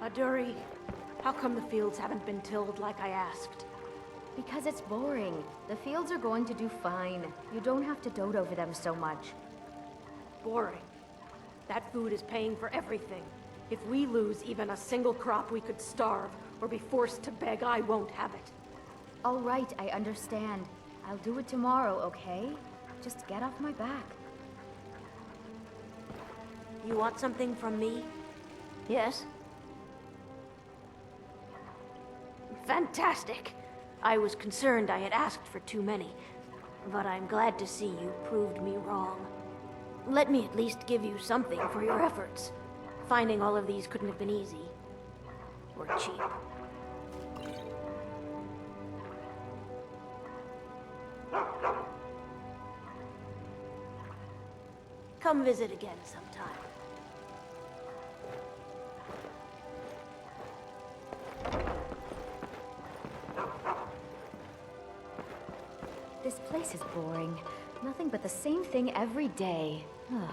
Aduri, how come the fields haven't been tilled like I asked? Because it's boring. The fields are going to do fine. You don't have to dote over them so much. Boring. That food is paying for everything. If we lose even a single crop, we could starve, or be forced to beg. I won't have it. All right, I understand. I'll do it tomorrow, okay? Just get off my back. You want something from me? Yes? Fantastic! I was concerned I had asked for too many, but I'm glad to see you proved me wrong. Let me at least give you something for your efforts. Finding all of these couldn't have been easy. Or cheap. Come visit again sometime. This place is boring. Nothing but the same thing every day. Ugh.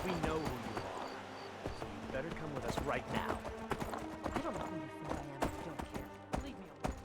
We know who you are, so you better come with us right now. I don't know who you think I am if you don't care. Leave me alone.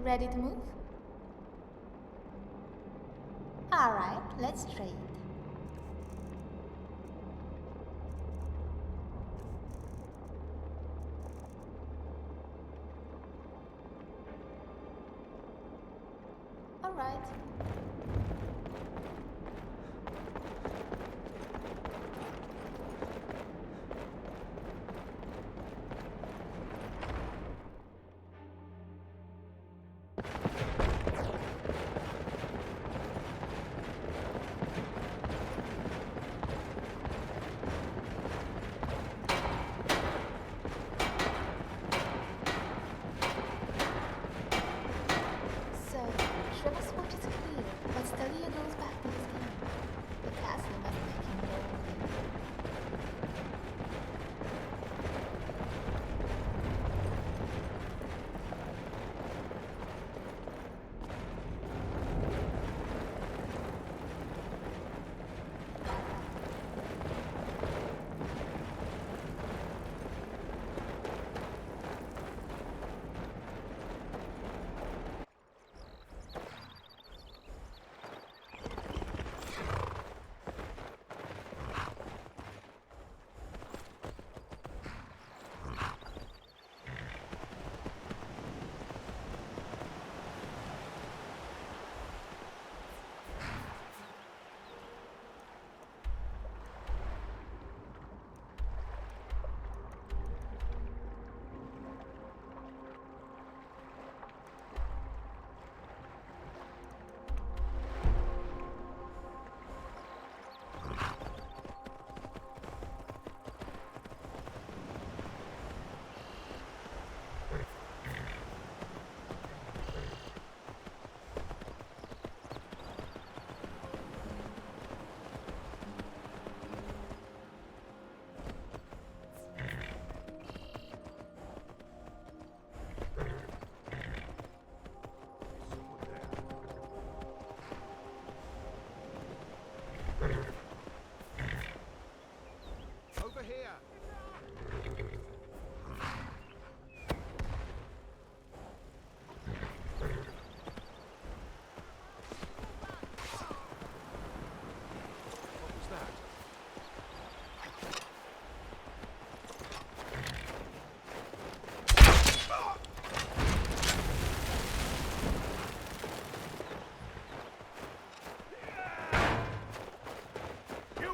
Ready to move? Alright, let's trade. Alright.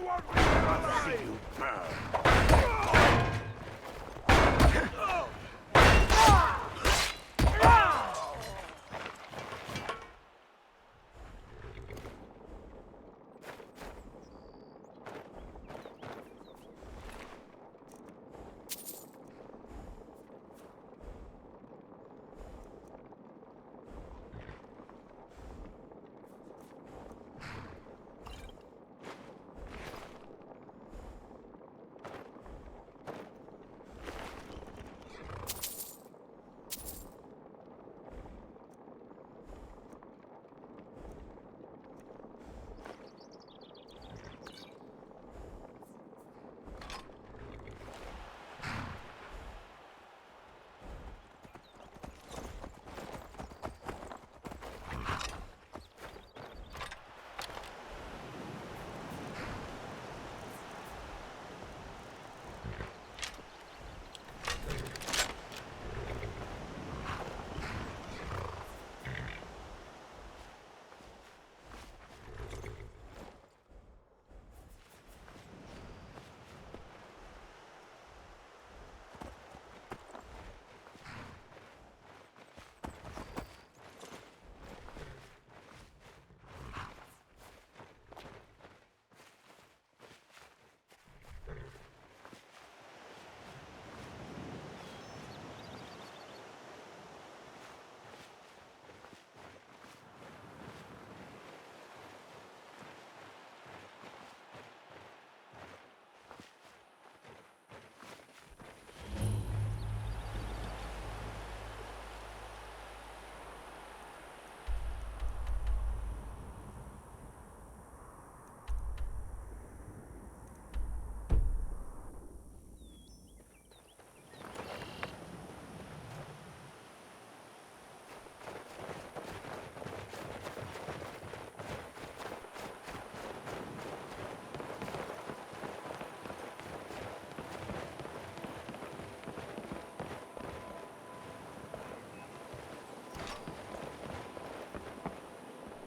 See you burn.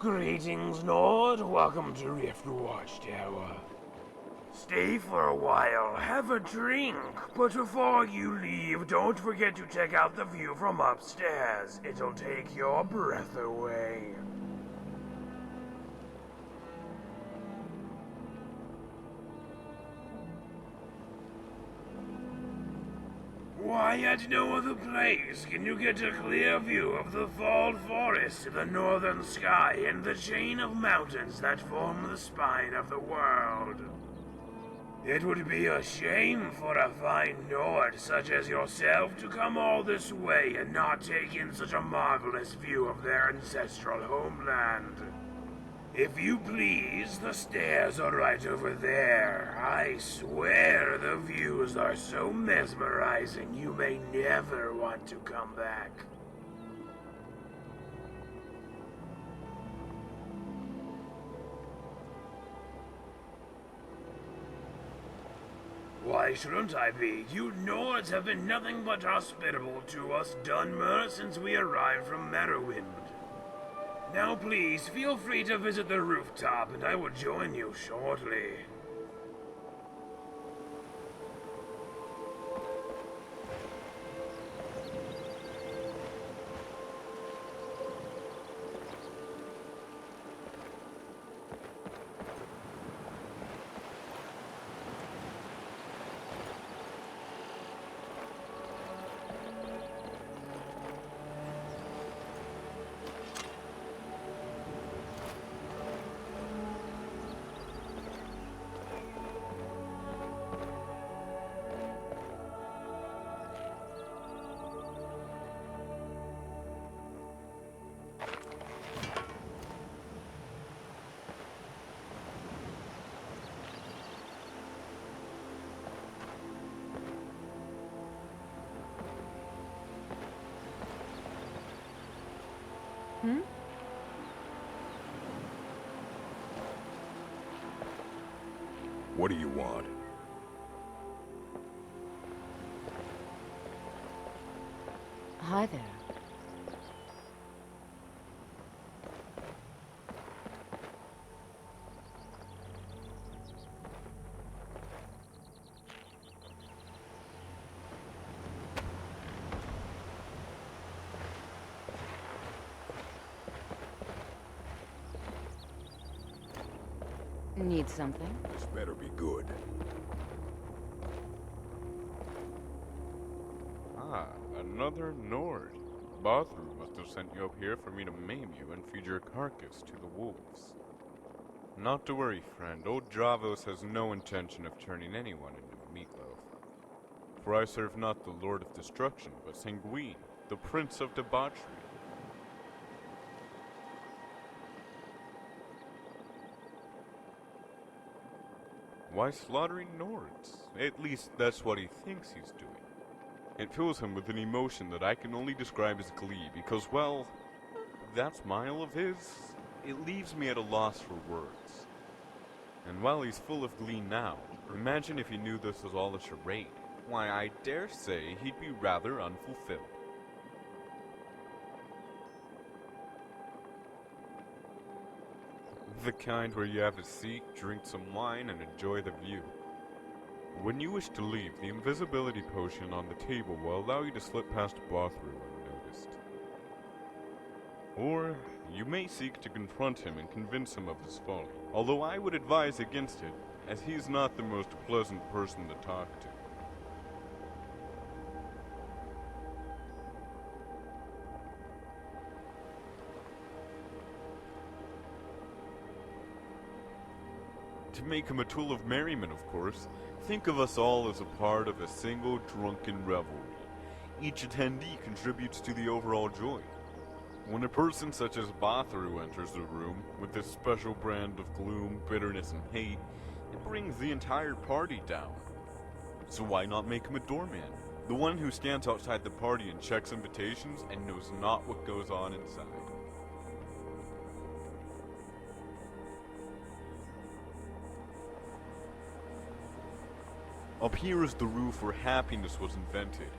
Greetings, Nord. Welcome to Rift Watchtower. Stay for a while, have a drink, but before you leave, don't forget to check out the view from upstairs. It'll take your breath away. Why, at no other place can you get a clear view of the Falled Forest, the northern sky, and the chain of mountains that form the spine of the world. It would be a shame for a fine Nord such as yourself to come all this way and not take in such a marvelous view of their ancestral homeland. If you please, the stairs are right over there. I swear the views are so mesmerizing you may never want to come back. Why shouldn't I be? You Nords have been nothing but hospitable to us Dunmer since we arrived from Merriwind. Now please, feel free to visit the rooftop and I will join you shortly. What do you want? Hi there. Need something? This better be good. Ah, another Nord. Bathroom must have sent you up here for me to maim you and feed your carcass to the wolves. Not to worry, friend. Old Dravos has no intention of turning anyone into meatloaf. For I serve not the Lord of Destruction, but Sanguine, the Prince of Debauchery. Why slaughtering Nords? At least that's what he thinks he's doing. It fills him with an emotion that I can only describe as glee because, well, that smile of his, it leaves me at a loss for words. And while he's full of glee now, imagine if he knew this was all a charade. Why, I dare say he'd be rather unfulfilled. The kind where you have a seat, drink some wine, and enjoy the view. When you wish to leave, the invisibility potion on the table will allow you to slip past a bathroom unnoticed. Or, you may seek to confront him and convince him of his folly, although I would advise against it, as he is not the most pleasant person to talk to. To make him a tool of merriment, of course, think of us all as a part of a single drunken revelry. Each attendee contributes to the overall joy. When a person such as Batharu enters the room with this special brand of gloom, bitterness, and hate, it brings the entire party down. So why not make him a doorman? The one who stands outside the party and checks invitations and knows not what goes on inside. Up here is the roof where happiness was invented,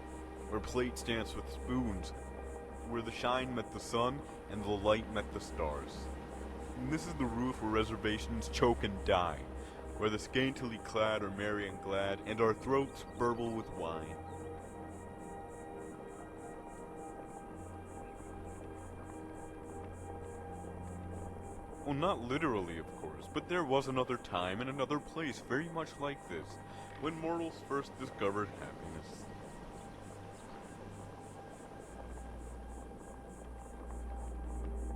where plates dance with spoons, where the shine met the sun and the light met the stars. And this is the roof where reservations choke and die, where the scantily clad are merry and glad, and our throats burble with wine. Well, not literally, of course, but there was another time and another place very much like this, when mortals first discovered happiness.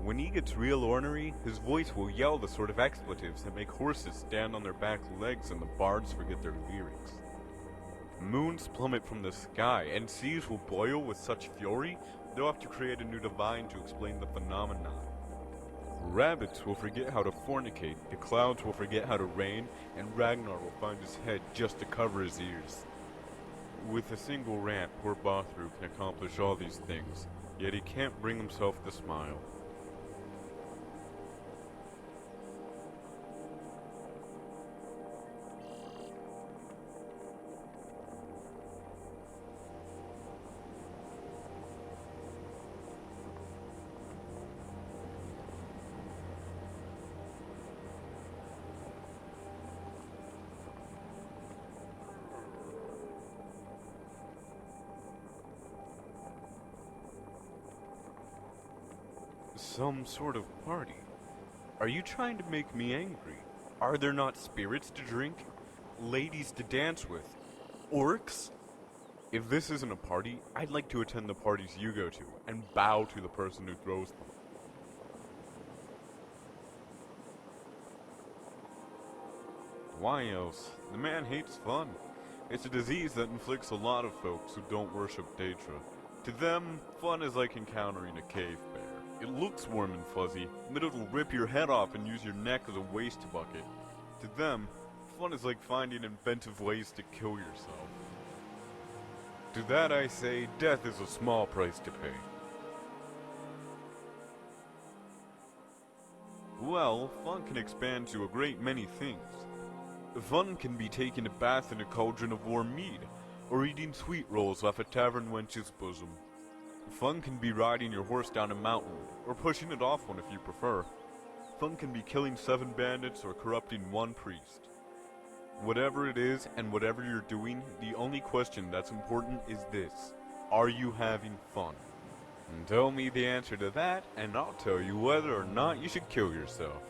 When he gets real ornery, his voice will yell the sort of expletives that make horses stand on their back legs and the bards forget their lyrics. Moons plummet from the sky, and seas will boil with such fury, they'll have to create a new divine to explain the phenomenon. Rabbits will forget how to fornicate, the clouds will forget how to rain, and Ragnar will find his head just to cover his ears. With a single rant, poor Bathru can accomplish all these things, yet he can't bring himself to smile. Some sort of party? Are you trying to make me angry? Are there not spirits to drink? Ladies to dance with? Orcs? If this isn't a party, I'd like to attend the parties you go to, and bow to the person who throws them. Why else? The man hates fun. It's a disease that inflicts a lot of folks who don't worship Daedra. To them, fun is like encountering a cave bear. It looks warm and fuzzy, but it'll rip your head off and use your neck as a waste bucket. To them, fun is like finding inventive ways to kill yourself. To that I say, death is a small price to pay. Well, fun can expand to a great many things. Fun can be taking a bath in a cauldron of warm mead, or eating sweet rolls off a tavern wench's bosom. Fun can be riding your horse down a mountain, or pushing it off one if you prefer. Fun can be killing 7 bandits or corrupting 1 priest. Whatever it is, and whatever you're doing, the only question that's important is this. Are you having fun? And tell me the answer to that, and I'll tell you whether or not you should kill yourself.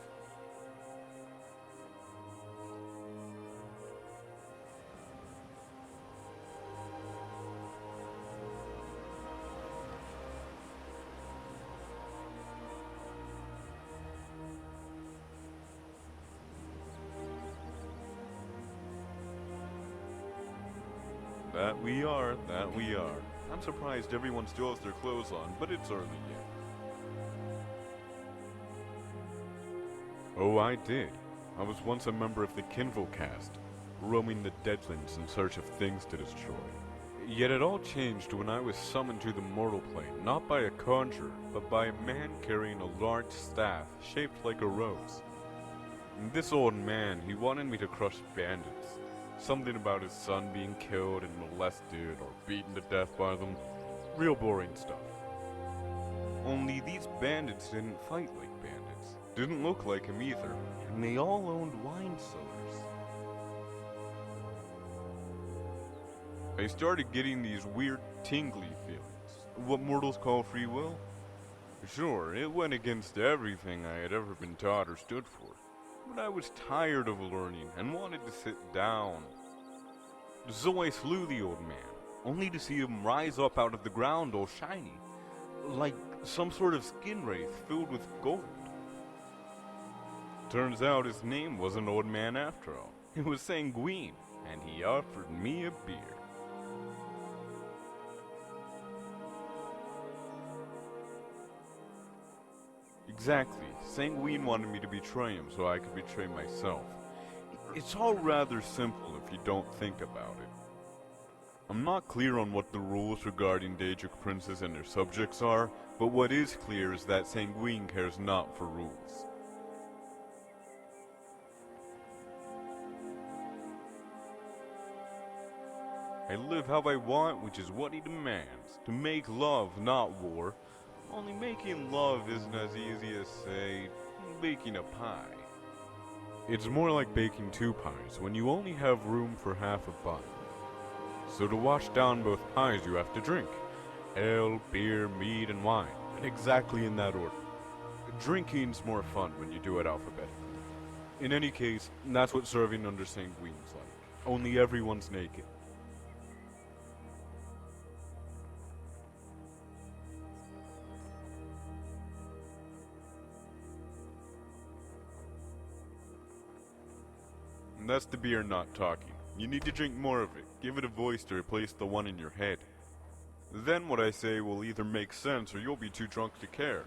That we are, that we are. I'm surprised everyone still has their clothes on, but it's early yet. Oh, I did. I was once a member of the Kinvil caste, roaming the Deadlands in search of things to destroy. Yet it all changed when I was summoned to the mortal plane, not by a conjurer, but by a man carrying a large staff shaped like a rose. And this old man, he wanted me to crush bandits. Something about his son being killed and molested or beaten to death by them. Real boring stuff. Only these bandits didn't fight like bandits. Didn't look like him either. And they all owned wine cellars. I started getting these weird tingly feelings. What mortals call free will? Sure, it went against everything I had ever been taught or stood for. But I was tired of learning and wanted to sit down. So I slew the old man, only to see him rise up out of the ground all shiny, like some sort of skin wraith filled with gold. Turns out his name wasn't Old Man after all. It was Sanguine, and he offered me a beer. Exactly. Sanguine wanted me to betray him so I could betray myself. It's all rather simple if you don't think about it. I'm not clear on what the rules regarding Daedric princes and their subjects are, but what is clear is that Sanguine cares not for rules. I live how I want, which is what he demands. To make love, not war. Only making love isn't as easy as, say, baking a pie. It's more like baking two pies when you only have room for half a bun. So to wash down both pies you have to drink. Ale, beer, mead, and wine. And exactly in that order. Drinking's more fun when you do it alphabetically. In any case, that's what serving under Sanguine's like. Only everyone's naked. And that's the beer not talking. You need to drink more of it. Give it a voice to replace the one in your head. Then what I say will either make sense or you'll be too drunk to care.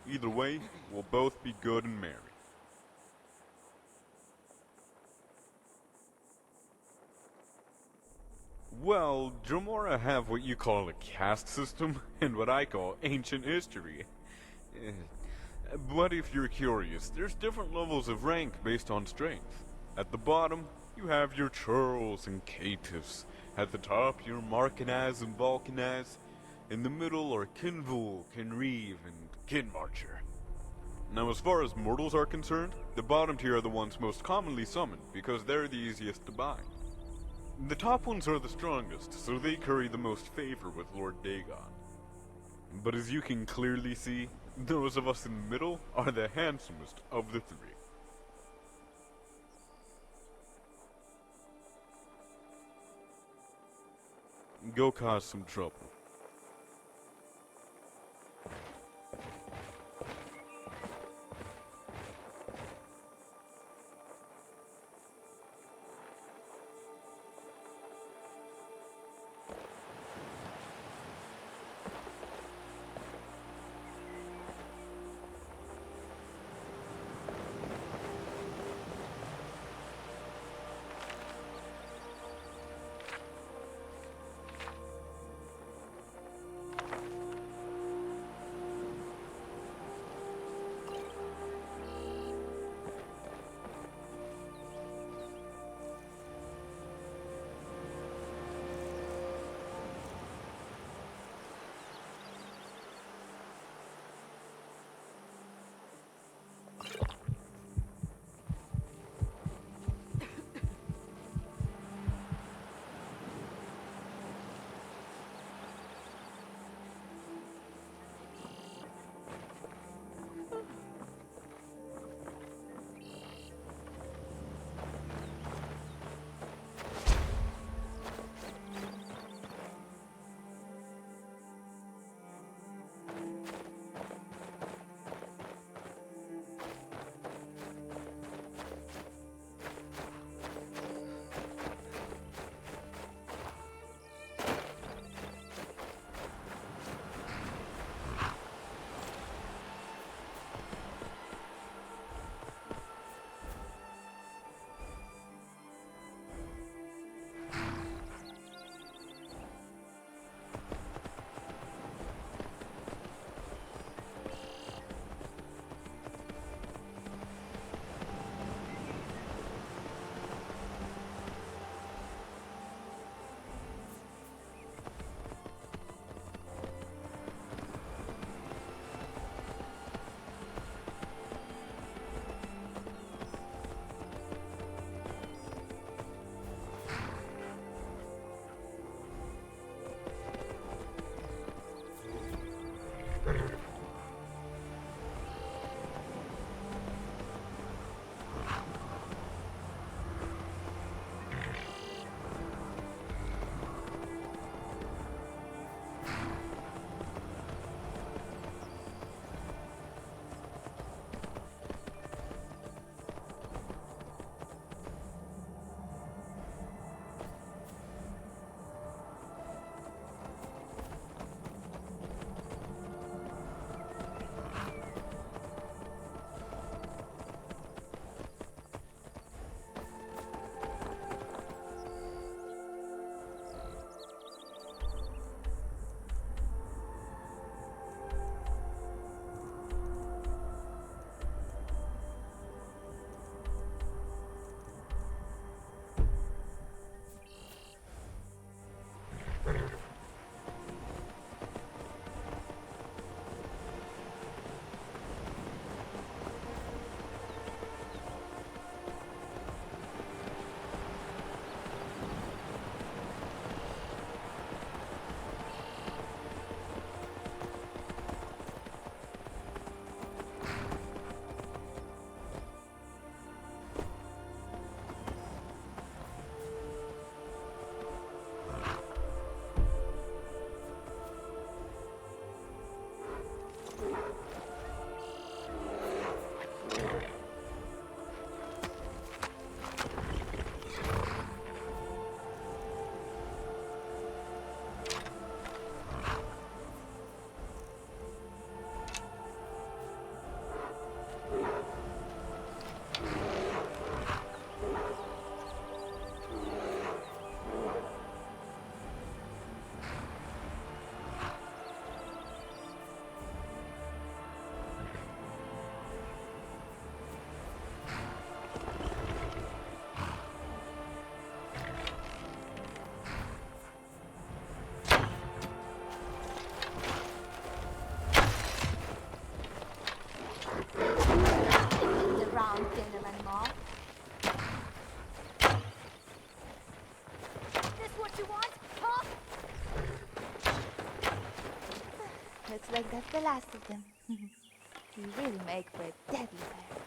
Either way, we'll both be good and merry. Well, Dromora have what you call a caste system, and what I call ancient history. But if you're curious, there's different levels of rank based on strength. At the bottom, you have your churls and caitiffs. At the top, your Marcanaz and Vulcanaz. In the middle are Kinvul, Kinreeve, and Kinmarcher. Now as far as mortals are concerned, the bottom tier are the ones most commonly summoned, because they're the easiest to buy. The top ones are the strongest, so they curry the most favor with Lord Dagon. But as you can clearly see, those of us in the middle are the handsomest of the three. Go cause some trouble. that's the last of them. You really make for a deadly pair.